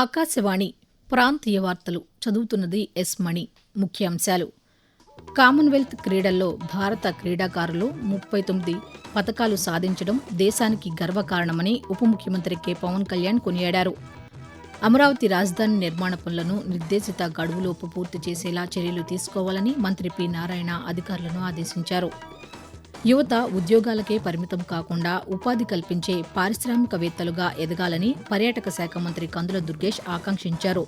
ఆకాశవాణి ప్రాంతీయ వార్తలు చదువుతున్నది ఎస్ మణి. ముఖ్యాంశాలు: కామన్వెల్త్ క్రీడల్లో భారత క్రీడాకారులు 39 పతకాలు సాధించడం దేశానికి గర్వకారణమని ఉప ముఖ్యమంత్రి కె. పవన్ కళ్యాణ్ కొనియాడారు. అమరావతి రాజధాని నిర్మాణ పనులను నిర్దేశిత గడువులోపు పూర్తి చేసేలా చర్యలు తీసుకోవాలని మంత్రి పి. నారాయణ అధికారులను ఆదేశించారు. యువత ఉద్యోగాలకే పరిమితం కాకుండా ఉపాధి కల్పించే పారిశ్రామికవేత్తలుగా ఎదగాలని పర్యాటక శాఖ మంత్రి కందుల దుర్గేష్ ఆకాంక్షించారు.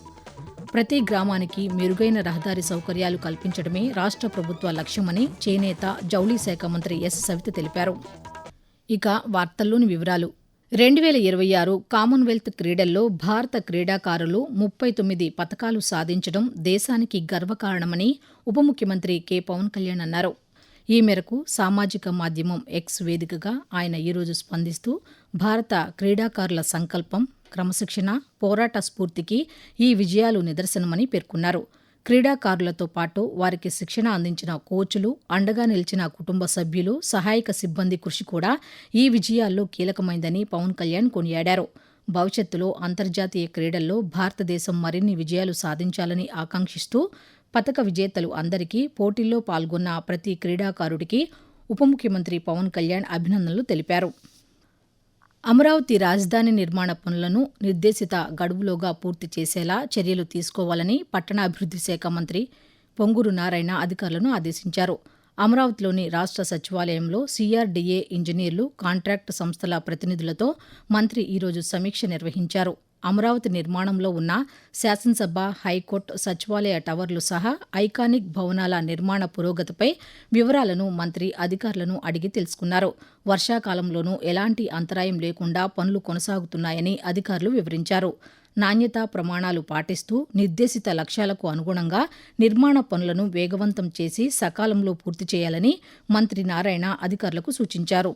ప్రతి గ్రామానికి మెరుగైన రహదారి సౌకర్యాలు కల్పించడమే రాష్ట్ర ప్రభుత్వ లక్ష్యమని చేనేత, జౌళి శాఖ మంత్రి ఎస్. సవిత తెలిపారు. ఇక వార్తల్లోని వివరాలు: 2026 కామన్వెల్త్ క్రీడల్లో భారత క్రీడాకారులు 39 పతకాలు సాధించడం దేశానికి గర్వకారణమని ఉప ముఖ్యమంత్రి కె. పవన్ కళ్యాణ్ అన్నారు. ఈ మేరకు సామాజిక మాధ్యమం ఎక్స్ వేదికగా ఆయన ఈరోజు స్పందిస్తూ భారత క్రీడాకారుల సంకల్పం, క్రమశిక్షణ, పోరాట స్ఫూర్తికి ఈ విజయాలు నిదర్శనమని పేర్కొన్నారు. క్రీడాకారులతో పాటు వారికి శిక్షణ అందించిన కోచ్లు, అండగా నిలిచిన కుటుంబ సభ్యులు, సహాయక సిబ్బంది కృషి కూడా ఈ విజయాల్లో కీలకమైందని పవన్ కళ్యాణ్ కొనియాడారు. భవిష్యత్తులో అంతర్జాతీయ క్రీడల్లో భారతదేశం మరిన్ని విజయాలు సాధించాలని ఆకాంక్షిస్తూ పతక విజేతలు అందరికీ, పోటీల్లో పాల్గొన్న ప్రతి క్రీడాకారుడికి ఉప ముఖ్యమంత్రి పవన్ కళ్యాణ్ అభినందనలు తెలిపారు. అమరావతి రాజధాని నిర్మాణ పనులను నిర్దేశిత గడువులోగా పూర్తి చేసేలా చర్యలు తీసుకోవాలని పట్టణాభివృద్ది శాఖ మంత్రి పొంగూరు నారాయణ అధికారులను ఆదేశించారు. అమరావతిలోని రాష్ట్ర సచివాలయంలో సీఆర్డీఏ ఇంజనీర్లు, కాంట్రాక్టు సంస్థల ప్రతినిధులతో మంత్రి ఈరోజు సమీక్ష నిర్వహించారు. అమరావతి నిర్మాణంలో ఉన్న శాసనసభ, హైకోర్టు, సచివాలయ టవర్లు సహా ఐకానిక్ భవనాల నిర్మాణ పురోగతిపై వివరాలను మంత్రి అధికారులను అడిగి తెలుసుకున్నారు. వర్షాకాలంలోనూ ఎలాంటి అంతరాయం లేకుండా పనులు కొనసాగుతున్నాయని అధికారులు వివరించారు. నాణ్యతా ప్రమాణాలు పాటిస్తూ నిర్దేశిత లక్ష్యాలకు అనుగుణంగా నిర్మాణ పనులను వేగవంతం చేసి సకాలంలో పూర్తి చేయాలని మంత్రి నారాయణ అధికారులకు సూచించారు.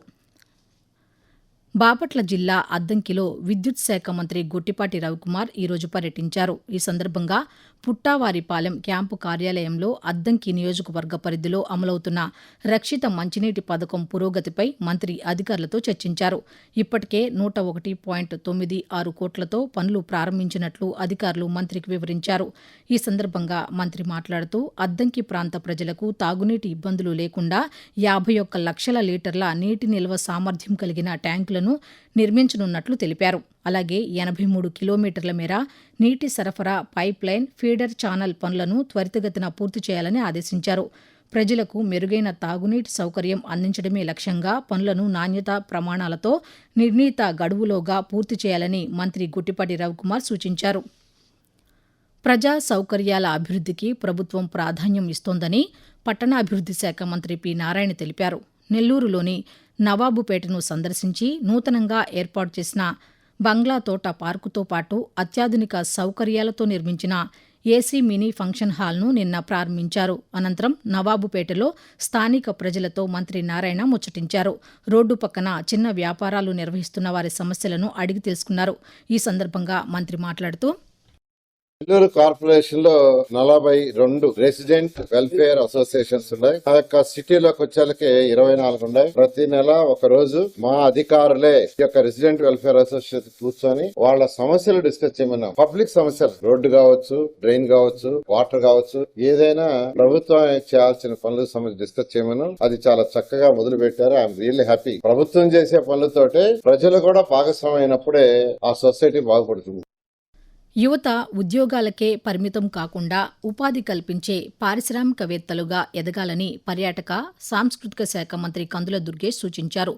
బాపట్ల జిల్లా అద్దంకిలో విద్యుత్ శాఖ మంత్రి గొట్టిపాటి రవికుమార్ ఈరోజు పర్యటించారు. ఈ సందర్భంగా పుట్టావారిపాలెం క్యాంపు కార్యాలయంలో అద్దంకి నియోజకవర్గ పరిధిలో అమలవుతున్న రక్షిత మంచినీటి పథకం పురోగతిపై మంత్రి అధికారులతో చర్చించారు. ఇప్పటికే 101.96 కోట్లతో పనులు ప్రారంభించినట్లు అధికారులు మంత్రికి వివరించారు. ఈ సందర్భంగా మంత్రి మాట్లాడుతూ అద్దంకి ప్రాంత ప్రజలకు తాగునీటి ఇబ్బందులు లేకుండా 51 లక్షల లీటర్ల నీటి నిల్వ సామర్థ్యం కలిగిన ట్యాంకులను నిర్మించనున్నట్లు తెలిపారు. అలాగే 83 కిలోమీటర్ల మేర నీటి సరఫరా పైప్ లైన్, ఫీడర్ ఛానల్ పనులను త్వరితగతిన పూర్తి చేయాలని ఆదేశించారు. ప్రజలకు మెరుగైన తాగునీటి సౌకర్యం అందించడమే లక్ష్యంగా పనులను నాణ్యతా ప్రమాణాలతో నిర్ణీత గడువులోగా పూర్తి చేయాలని మంత్రి గొట్టిపాటి రవికుమార్ సూచించారు. ప్రజా సౌకర్యాల అభివృద్ధికి ప్రభుత్వం ప్రాధాన్యం ఇస్తోందని పట్టణాభివృద్ది శాఖ మంత్రి పి. నారాయణ తెలిపారు. నెల్లూరులోని నవాబుపేటను సందర్శించి నూతనంగా ఏర్పాటు చేసిన బంగ్లా తోట పార్కుతో పాటు అత్యాధునిక సౌకర్యాలతో నిర్మించిన ఏసీ మినీ ఫంక్షన్ హాల్ను నిన్న ప్రారంభించారు. అనంతరం నవాబుపేటలో స్థానిక ప్రజలతో మంత్రి నారాయణ ముచ్చటించారు. రోడ్డు పక్కన చిన్న వ్యాపారాలు నిర్వహిస్తున్న వారి సమస్యలను అడిగి తెలుసుకున్నారు. ఈ సందర్భంగా మంత్రి మాట్లాడుతూ, నెల్లూరు కార్పొరేషన్ లో 42 రెసిడెంట్ వెల్ఫేర్ అసోసియేషన్స్ ఉన్నాయి. ఆ యొక్క సిటీలోకి వచ్చేలకి 24 ఉన్నాయి. ప్రతి నెల ఒక రోజు మా అధికారులే ఈ యొక్క రెసిడెంట్ వెల్ఫేర్ అసోసియేషన్ కూర్చొని వాళ్ళ సమస్యలు డిస్కస్ చేయమన్నాం. పబ్లిక్ సమస్యలు, రోడ్డు కావచ్చు, డ్రైన్ కావచ్చు, వాటర్ కావచ్చు, ఏదైనా ప్రభుత్వం చేయాల్సిన పనుల సమస్య డిస్కస్ చేయమన్నాం. అది చాలా చక్కగా మొదలు పెట్టారు. I'm really happy. ప్రభుత్వం చేసే పనులతోటే ప్రజలు కూడా భాగస్వామ్యం అయినప్పుడే ఆ సొసైటీ బాగుపడుతుంది. యువత ఉద్యోగాలకే పరిమితం కాకుండా ఉపాధి కల్పించే పారిశ్రామికవేత్తలుగా ఎదగాలని పర్యాటక, సాంస్కృతిక శాఖ మంత్రి కందుల దుర్గేష్ సూచించారు.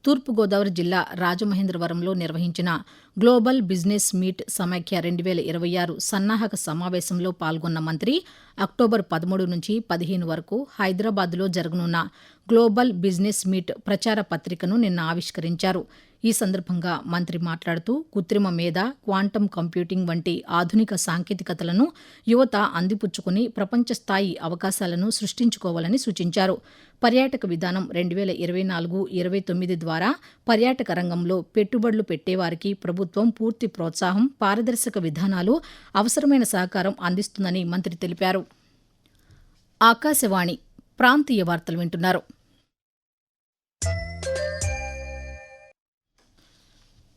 తూర్పుగోదావరి జిల్లా రాజమహేంద్రవరంలో నిర్వహించిన గ్లోబల్ బిజినెస్ మీట్ సమైఖ్య 2026 సన్నాహక సమావేశంలో పాల్గొన్న మంత్రి అక్టోబర్ 13 నుంచి 15 వరకు హైదరాబాద్లో జరగనున్న గ్లోబల్ బిజినెస్ మీట్ ప్రచార పత్రికను నిన్న ఆవిష్కరించారు. ఈ సందర్భంగా మంత్రి మాట్లాడుతూ కృత్రిమ మేధ, క్వాంటం కంప్యూటింగ్ వంటి ఆధునిక సాంకేతికతలను యువత అందిపుచ్చుకుని ప్రపంచ స్థాయి అవకాశాలను సృష్టించుకోవాలని సూచించారు. పర్యాటక విధానం 2024-29 ద్వారా పర్యాటక రంగంలో పెట్టుబడులు పెట్టేవారికి ప్రభుత్వం పూర్తి ప్రోత్సాహం, పారదర్శక విధానాలు, అవసరమైన సహకారం అందిస్తుందని మంత్రి తెలిపారు. ఆకాశవాణి ప్రాంతీయ వార్తలు వింటున్నారు.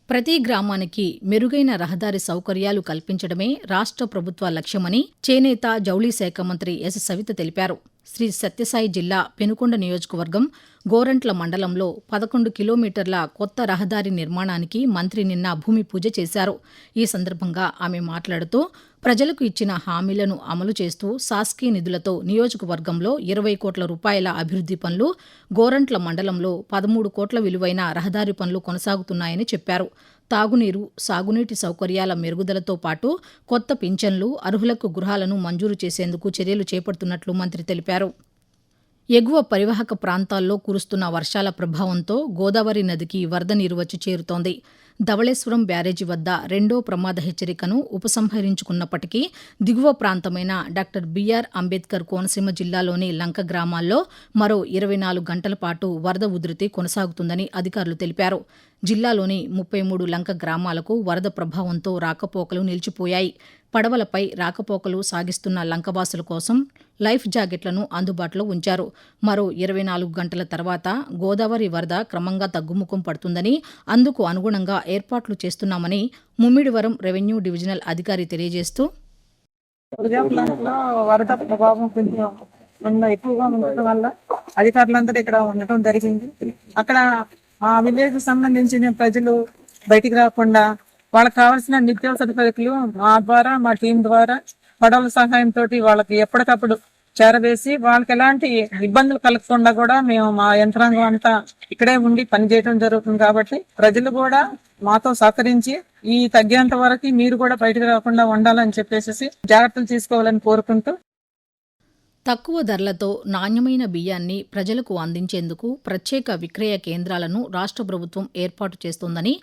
ప్రతి గ్రామానికి మెరుగైన రహదారి సౌకర్యాలు కల్పించడమే రాష్ట్ర ప్రభుత్వ లక్ష్యమని చేనేత జౌళి శాఖ మంత్రి ఎస్ సవిత తెలిపారు. శ్రీ సత్యసాయి జిల్లా పెనుకొండ నియోజకవర్గం గోరంట్ల మండలంలో 11 కిలోమీటర్ల కొత్త రహదారి నిర్మాణానికి మంత్రి నిన్న భూమి పూజ చేశారు. ఈ సందర్భంగా ఆమె మాట్లాడుతూ ప్రజలకు ఇచ్చిన హామీలను అమలు చేస్తూ శాసకీయ నిధులతో నియోజకవర్గంలో 20 కోట్ల రూపాయల అభివృద్ది పనులు, గోరంట్ల మండలంలో 13 కోట్ల విలువైన రహదారి పనులు కొనసాగుతున్నాయని చెప్పారు. తాగునీరు, సాగునీటి సౌకర్యాల మెరుగుదలతో పాటు కొత్త పింఛన్లు, అర్హులకు గృహాలను మంజూరు చేసేందుకు చర్యలు చేపడుతున్నట్లు మంత్రి తెలిపారు. ఎగువ పరివాహక ప్రాంతాల్లో కురుస్తున్న వర్షాల ప్రభావంతో గోదావరి నదికి వరద నీరు వచ్చి చేరుతోంది. ధవళేశ్వరం బ్యారేజీ వద్ద రెండో ప్రమాద హెచ్చరికను ఉపసంహరించుకున్నప్పటికీ దిగువ ప్రాంతమైన డాక్టర్ బిఆర్ అంబేద్కర్ కోనసీమ జిల్లాలోని లంక గ్రామాల్లో మరో 24 గంటల పాటు వరద ఉధృతి కొనసాగుతుందని అధికారులు తెలిపారు. జిల్లాలోని 33 లంక గ్రామాలకు వరద ప్రభావంతో రాకపోకలు నిలిచిపోయాయి. పడవలపై రాకపోకలు సాగిస్తున్న లంకవాసుల కోసం లైఫ్ జాకెట్లను అందుబాటులో ఉంచారు. మరో 24 గంటల తర్వాత గోదావరి వరద క్రమంగా తగ్గుముఖం పడుతుందని, అందుకు అనుగుణంగా ఏర్పాట్లు చేస్తున్నామని ముమ్మిడివరం రెవెన్యూ డివిజనల్ అధికారి తెలియజేస్తూ, వరద ప్రభావం కొంచెం ఎక్కువగా ఉండటం వల్ల అధికారులందరూ ఇక్కడ ఉండటం జరిగింది. అక్కడ ఆ విలేజ్ సంబంధించిన ప్రజలు బయటికి రాకుండా వాళ్ళకి కావాల్సిన నిత్యావసర సరుకులు మా టీం ద్వారా పడవల సహాయంతో వాళ్ళకి ఎప్పటికప్పుడు చేరవేసి వాళ్ళకి ఎలాంటి ఇబ్బందులు కలగకుండా కూడా మేము మా యంత్రాంగం అంతా ఇక్కడే ఉండి పనిచేయడం జరుగుతుంది. కాబట్టి ప్రజలు కూడా మాతో సహకరించి ఈ తగ్గేంత వరకు మీరు కూడా బయటకు రాకుండా ఉండాలని చెప్పేసి జాగ్రత్తలు తీసుకోవాలని కోరుకుంటూ, తక్కువ ధరలతో నాణ్యమైన బియ్యాన్ని ప్రజలకు అందించేందుకు ప్రత్యేక విక్రయ కేంద్రాలను రాష్ట్ర ప్రభుత్వం ఏర్పాటు చేస్తోందని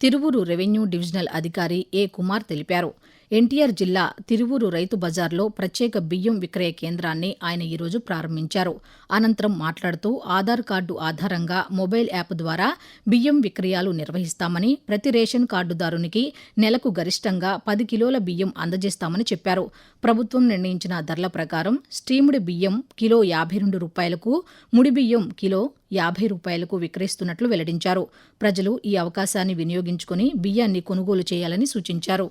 తిరువూరు రెవెన్యూ డివిజనల్ అధికారి ఏ కుమార్ తెలిపారు. ఎన్టీఆర్ జిల్లా తిరువూరు రైతు బజార్లో ప్రత్యేక బియ్యం విక్రయ కేంద్రాన్ని ఆయన ఈరోజు ప్రారంభించారు. అనంతరం మాట్లాడుతూ ఆధార్ కార్డు ఆధారంగా మొబైల్ యాప్ ద్వారా బియ్యం విక్రయాలు నిర్వహిస్తామని, ప్రతి రేషన్ కార్డుదారునికి నెలకు గరిష్టంగా 10 కిలోల బియ్యం అందజేస్తామని చెప్పారు. ప్రభుత్వం నిర్ణయించిన ధరల ప్రకారం స్టీమ్డ్ బియ్యం కిలో 52 రూపాయలకు, ముడి బియ్యం కిలో 50 రూపాయలకు విక్రయిస్తున్నట్లు వెల్లడించారు. ప్రజలు ఈ అవకాశాన్ని వినియోగించుకుని బియ్యాన్ని కొనుగోలు చేయాలని సూచించారు.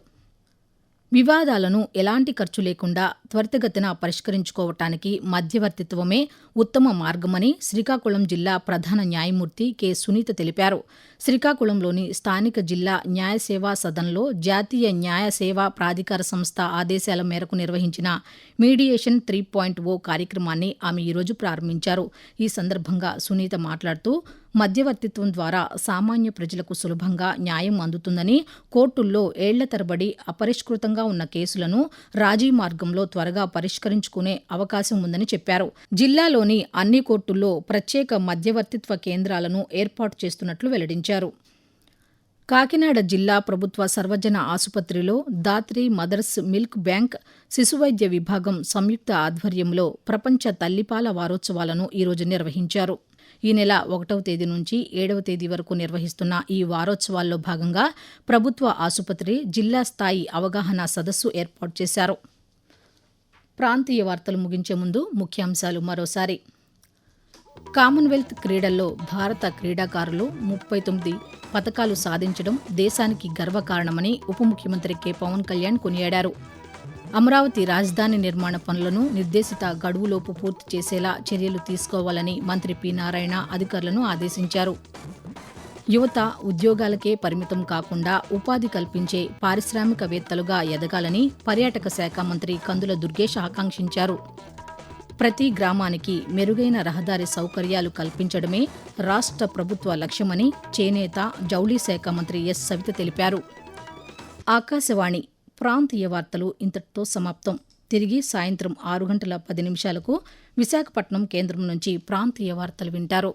వివాదాలను ఎలాంటి ఖర్చు లేకుండా త్వరితగతిన పరిష్కరించుకోవటానికి మధ్యవర్తిత్వమే ఉత్తమ మార్గమని శ్రీకాకుళం జిల్లా ప్రధాన న్యాయమూర్తి కె సునీత తెలిపారు. శ్రీకాకుళంలోని స్థానిక జిల్లా న్యాయ సేవా సదన్లో జాతీయ న్యాయ సేవా ప్రాధికార సంస్థ ఆదేశాల మేరకు నిర్వహించిన మీడియేషన్ 3.0 కార్యక్రమాన్ని ఆమె ఈరోజు ప్రారంభించారు. ఈ సందర్భంగా సునీత మాట్లాడుతూ, మధ్యవర్తిత్వం ద్వారా సామాన్య ప్రజలకు సులభంగా న్యాయం అందుతుందని, కోర్టుల్లో ఏళ్ల తరబడి అపరిష్కృతంగా ఉన్న కేసులను రాజీ మార్గంలో త్వరగా పరిష్కరించుకునే అవకాశం ఉందని చెప్పారు. జిల్లాలోని అన్ని కోర్టుల్లో ప్రత్యేక మధ్యవర్తిత్వ కేంద్రాలను ఏర్పాటు చేస్తున్నట్లు వెల్లడించారు. కాకినాడ జిల్లా ప్రభుత్వ సర్వజన ఆసుపత్రిలో దాత్రి మదర్స్ మిల్క్ బ్యాంక్ శిశువైద్య విభాగం సంయుక్త ఆధ్వర్యంలో ప్రపంచ తల్లిపాల వారోత్సవాలను ఈరోజు నిర్వహించారు. ఈ నెల 1వ తేదీ నుంచి 7వ తేదీ వరకు నిర్వహిస్తున్న ఈ వారోత్సవాల్లో భాగంగా ప్రభుత్వ ఆసుపత్రి జిల్లా స్థాయి అవగాహన సదస్సు ఏర్పాటు చేశారు. ప్రాంతీయ వార్తలు ముగించే ముందు ముఖ్యాంశాలు మరోసారి. కామన్వెల్త్ క్రీడల్లో భారత క్రీడాకారులు 39 పతకాలు సాధించడం దేశానికి గర్వకారణమని ఉప ముఖ్యమంత్రి కె పవన్ కళ్యాణ్ కొనియాడారు. అమరావతి రాజధాని నిర్మాణ పనులను నిర్దేశిత గడువులోపు పూర్తి చేసేలా చర్యలు తీసుకోవాలని మంత్రి పి నారాయణ అధికారులను ఆదేశించారు. యువత ఉద్యోగాలకే పరిమితం కాకుండా ఉపాధి కల్పించే పారిశ్రామికవేత్తలుగా ఎదగాలని పర్యాటక శాఖ మంత్రి కందుల దుర్గేష్ ఆకాంక్షించారు. ప్రతి గ్రామానికి మెరుగైన రహదారి సౌకర్యాలు కల్పించడమే రాష్ట్ర ప్రభుత్వ లక్ష్యమని చేనేత జౌళి శాఖ మంత్రి ఎస్ సవిత తెలిపారు. ఆకాశవాణి ప్రాంతీయ వార్తలు ఇంతటితో సమాప్తం. తిరిగి సాయంత్రం 6 గంటల 10 నిమిషాలకు విశాఖపట్నం కేంద్రం నుంచి ప్రాంతీయ వార్తలు వింటారు.